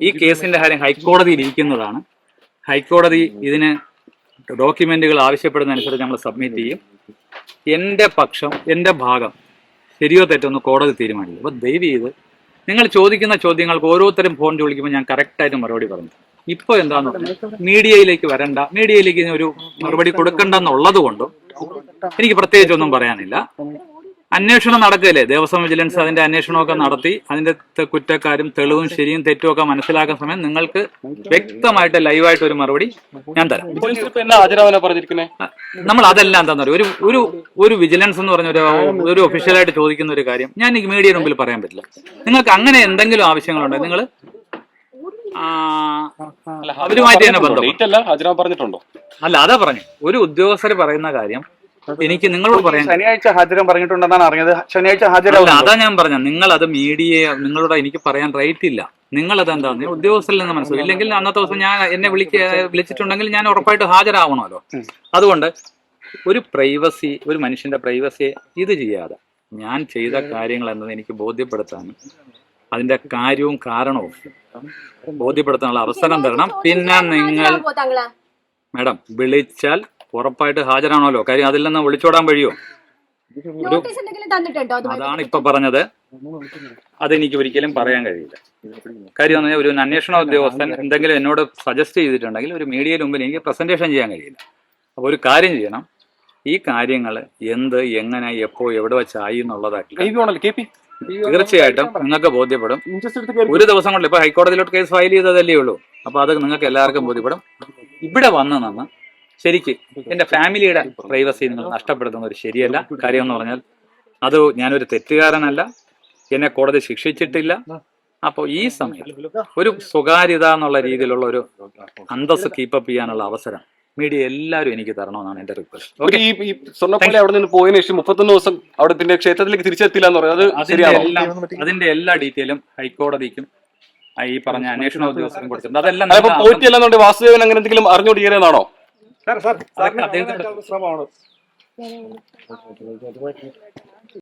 ഈ കേസിന്റെ കാര്യം ഹൈക്കോടതിയിൽ ഇരിക്കുന്നതാണ്. ഹൈക്കോടതി ഇതിന് ഡോക്യുമെന്റുകൾ ആവശ്യപ്പെടുന്നതനുസരിച്ച് നമ്മൾ സബ്മിറ്റ് ചെയ്യും. എൻ്റെ പക്ഷം, എൻ്റെ ഭാഗം ശരിയോ തെറ്റൊന്ന് കോടതി തീരുമാനിക്കും. അപ്പോൾ ദയവ് ചെയ്ത് നിങ്ങൾ ചോദിക്കുന്ന ചോദ്യങ്ങൾക്ക് ഓരോരുത്തരും ഫോൺ വിളിക്കുമ്പോൾ ഞാൻ കറക്റ്റായിട്ട് മറുപടി പറഞ്ഞു. ഇപ്പോൾ എന്താണെന്ന് പറഞ്ഞാൽ മീഡിയയിലേക്ക് വരണ്ട, മീഡിയയിലേക്ക് ഒരു മറുപടി കൊടുക്കണ്ടെന്നുള്ളത് കൊണ്ടും എനിക്ക് പ്രത്യേകിച്ചൊന്നും പറയാനില്ല. അന്വേഷണം നടക്കുകയല്ലേ, ദേവസ്വം വിജിലൻസ് അതിന്റെ അന്വേഷണമൊക്കെ നടത്തി അതിന്റെ കുറ്റക്കാരും തെളിവും ശരിയും തെറ്റും ഒക്കെ മനസ്സിലാക്കുന്ന സമയം നിങ്ങൾക്ക് വ്യക്തമായിട്ട് ലൈവായിട്ട് ഒരു മറുപടി ഞാൻ തരാം. നമ്മൾ അതെല്ലാം എന്താ പറയുക, ഒരു വിജിലൻസ് എന്ന് പറഞ്ഞ ഒരു ഒഫീഷ്യലായിട്ട് ചോദിക്കുന്ന ഒരു കാര്യം ഞാൻ ഈ മീഡിയയുടെ മുമ്പിൽ പറയാൻ പറ്റില്ല. നിങ്ങൾക്ക് അങ്ങനെ എന്തെങ്കിലും ആവശ്യങ്ങളുണ്ടെങ്കിൽ നിങ്ങൾ അവരുമായിട്ട് തന്നെ ബന്ധം. അല്ല, അതാ പറഞ്ഞു, ഒരു ഉദ്യോഗസ്ഥർ പറയുന്ന കാര്യം എനിക്ക് നിങ്ങളോട് പറയാം. ശനിയാഴ്ച ഹാജരാൻ പറഞ്ഞിട്ടുണ്ടെന്നാണ് അറിഞ്ഞത്. ശനിയാഴ്ച ഹാജരാവില്ല. അതാ ഞാൻ പറഞ്ഞ, നിങ്ങൾ അത് നിങ്ങളോട് എനിക്ക് പറയാൻ റൈറ്റ് ഇല്ല. നിങ്ങളത് എന്താന്ന് ഉദ്യോഗസ്ഥരിൽ നിന്ന് മനസ്സിലാവും. ഇല്ലെങ്കിൽ അന്നത്തെ ദിവസം ഞാൻ എന്നെ വിളിച്ചിട്ടുണ്ടെങ്കിൽ ഞാൻ ഉറപ്പായിട്ട് ഹാജരാവണമല്ലോ. അതുകൊണ്ട് ഒരു പ്രൈവസി, ഒരു മനുഷ്യന്റെ പ്രൈവസിയെ ഇത് ചെയ്യാതെ ഞാൻ ചെയ്ത കാര്യങ്ങൾ എന്നത് എനിക്ക് ബോധ്യപ്പെടുത്താനും അതിന്റെ കാര്യവും കാരണവും ബോധ്യപ്പെടുത്താനുള്ള അവസരം തരണം. പിന്നെ നിങ്ങൾ മാഡം വിളിച്ചാൽ ഉറപ്പായിട്ട് ഹാജരാണല്ലോ. കാര്യം അതിൽ നിന്ന് വിളിച്ചോടാൻ കഴിയുമോ? അതാണ് ഇപ്പൊ പറഞ്ഞത്. അതെനിക്ക് ഒരിക്കലും പറയാൻ കഴിയില്ല. കാര്യം എന്ന് പറഞ്ഞാൽ ഒരു അന്വേഷണ ഉദ്യോഗസ്ഥൻ എന്തെങ്കിലും എന്നോട് സജസ്റ്റ് ചെയ്തിട്ടുണ്ടെങ്കിൽ ഒരു മീഡിയയുടെ മുമ്പിൽ എനിക്ക് പ്രസന്റേഷൻ ചെയ്യാൻ കഴിയില്ല. അപ്പോൾ ഒരു കാര്യം ചെയ്യണം, ഈ കാര്യങ്ങൾ എന്ത്, എങ്ങനെ, എപ്പോ, എവിടെ വെച്ചായി എന്നുള്ളതായിട്ട് തീർച്ചയായിട്ടും നിങ്ങൾക്ക് ബോധ്യപ്പെടും. ഒരു ദിവസം കൊണ്ട് ഇപ്പൊ ഹൈക്കോടതിയിലോട്ട് കേസ് ഫയൽ ചെയ്തതല്ലേ ഉള്ളൂ. അപ്പൊ അത് നിങ്ങൾക്ക് എല്ലാവർക്കും ബോധ്യപ്പെടും. ഇവിടെ വന്ന് ശരിക്ക് എന്റെ ഫാമിലിയുടെ പ്രൈവസി നിങ്ങൾ നഷ്ടപ്പെടുത്തുന്നത് ശരിയല്ല. കാര്യം എന്ന് പറഞ്ഞാൽ അത് ഞാനൊരു തെറ്റുകാരനല്ല, എന്നെ കോടതി ശിക്ഷിച്ചിട്ടില്ല. അപ്പോൾ ഈ സമയത്ത് ഒരു സ്വകാര്യത എന്നുള്ള രീതിയിലുള്ള ഒരു അന്തസ് കീപ്പപ്പ് ചെയ്യാനുള്ള അവസരം മീഡിയ എല്ലാവരും എനിക്ക് തരണമെന്നാണ് എന്റെ റിക്വസ്റ്റ്. അവിടെ നിന്ന് പോയതിനു ശേഷം 31 ദിവസം അവിടെ പിന്നെ ക്ഷേത്രത്തിലേക്ക് തിരിച്ചെത്തില്ല എന്ന് പറയുന്നത് അതിന്റെ എല്ലാ ഡീറ്റെയിലും ഹൈക്കോടതിക്കും ഈ പറഞ്ഞ അന്വേഷണ ഉദ്യോഗസ്ഥരും കൊടുത്തിട്ടുണ്ട്. അതെല്ലാം പോയിട്ടില്ലെന്നുണ്ട് വാസുദേവൻ അങ്ങനെ എന്തെങ്കിലും അറിഞ്ഞുകൊണ്ടിരിക്കുന്നതാണോ? അദ്ദേഹത്തിന്റെ ശ്രമമാണ്.